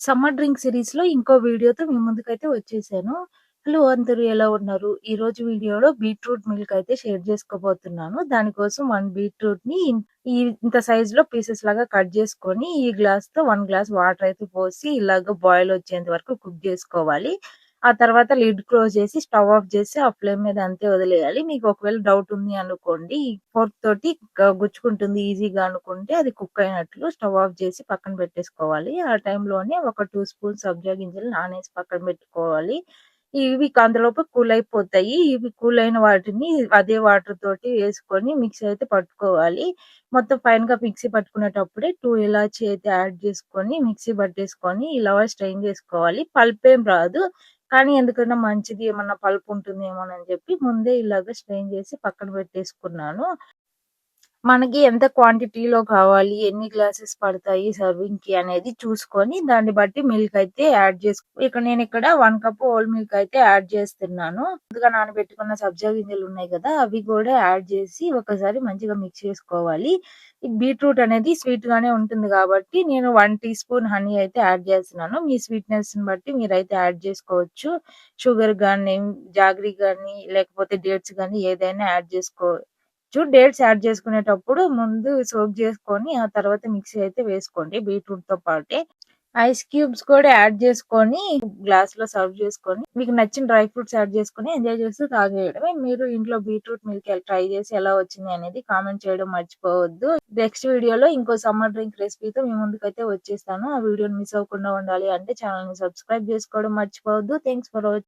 Summer drink సిరీస్‌లో ఇంకో వీడియోతో మీ ముందుకైతే వచ్చేసాను. హలో అందరూ ఎలా ఉన్నారు? ఈరోజు వీడియోలో బీట్రూట్ మిల్క్ అయితే షేర్ చేసుకోబోతున్నాను. దానికోసం 1 బీట్రూట్‌ని ఇంత సైజ్‌లో పీసెస్ లాగా కట్ చేసుకొని, ఈ గ్లాస్‌తో 1 గ్లాస్ వాటర్ అయితే పోసి ఇలాగ బాయిల్ వచ్చేంత వరకు కుక్ చేసుకోవాలి. ఆ తర్వాత లిడ్ క్లోజ్ చేసి స్టవ్ ఆఫ్ చేసి ఆ ఫ్లేమ్ మీద అంతే వదిలేయాలి. మీకు ఒకవేళ డౌట్ ఉంది అనుకోండి, ఫోర్క్ తోటి గుచ్చుకుంటుంది ఈజీగా అనుకుంటే అది కుక్ అయినట్లు స్టవ్ ఆఫ్ చేసి పక్కన పెట్టేసుకోవాలి. ఆ టైంలోనే ఒక 2 స్పూన్స్ సబ్జా గింజలు నానేసి పక్కన పెట్టుకోవాలి. ఇవి అంతలోపు కూల్ అయిపోతాయి. ఇవి కూల్ అయిన వాటిని అదే వాటర్ తోటి వేసుకొని మిక్సీ అయితే పట్టుకోవాలి. మొత్తం ఫైన్‌గా మిక్సీ పట్టుకునేటప్పుడే 2 ఇలాచీ అయితే యాడ్ చేసుకొని మిక్సీ పట్టేసుకొని ఇలా స్ట్రెయిన్ చేసుకోవాలి. పల్పేం రాదు. కానీ ఎందుకన్నా మంచిది ఏమన్నా పల్ప్ ఉంటుందేమోనని చెప్పి ముందే ఇలాగ స్ట్రెయిన్ చేసి పక్కన పెట్టేసుకున్నాను. మనకి ఎంత క్వాంటిటీలో కావాలి, ఎన్ని గ్లాసెస్ పడతాయి సర్వింగ్‌కి అనేది చూసుకొని దాన్ని బట్టి మిల్క్ అయితే యాడ్ నేనిక్కడ 1 కప్ హోల్ మిల్క్ అయితే యాడ్ చేస్తున్నాను. ముందుగా నానబెట్టుకున్న సబ్జా గింజలున్నాయి గదా! అవి కూడా యాడ్ చేసి ఒకసారి మంచిగా మిక్స్ చేసుకోవాలి. ఈ బీట్రూట్ అనేది స్వీట్ గానే ఉంటుంది కాబట్టి నేను 1 టీ స్పూన్ హనీ అయితే యాడ్ చేస్తున్నాను. మీ స్వీట్‌నెస్‌ని బట్టి మీరైతే యాడ్ చేసుకోవచ్చు. షుగర్ గాని, జాగరీ గాని, లేకపోతే డేట్స్ గాని ఏదైనా యాడ్ డేట్స్ యాడ్ చేసుకునేటప్పుడు ముందు సోక్ చేసుకొని, ఆ తర్వాత మిక్సీ అయితే వేసుకోండి బీట్రూట్‌తో పాటే. ఐస్ క్యూబ్స్ కూడా యాడ్ చేసుకొని, గ్లాస్‌లో సర్వ్ చేసుకొని, మీకు నచ్చిన డ్రై ఫ్రూట్స్ యాడ్ చేసుకొని ఎంజాయ్ చేస్తూ తాగేయడమే. మీరు ఇంట్లో బీట్రూట్ మిల్క్ ట్రై చేసి ఎలా వచ్చింది అనేది కామెంట్ చేయడం మర్చిపోవద్దు. నెక్స్ట్ వీడియోలో ఇంకో సమ్మర్ డ్రింక్ రెసిపీతో మీ ముందుకైతే వచ్చేస్తాను. ఆ వీడియోని మిస్ అవ్వకుండా ఉండాలి అంటే ఛానెల్‌ని సబ్స్క్రైబ్ చేసుకోవడం మర్చిపోవద్దు. Thanks for watching.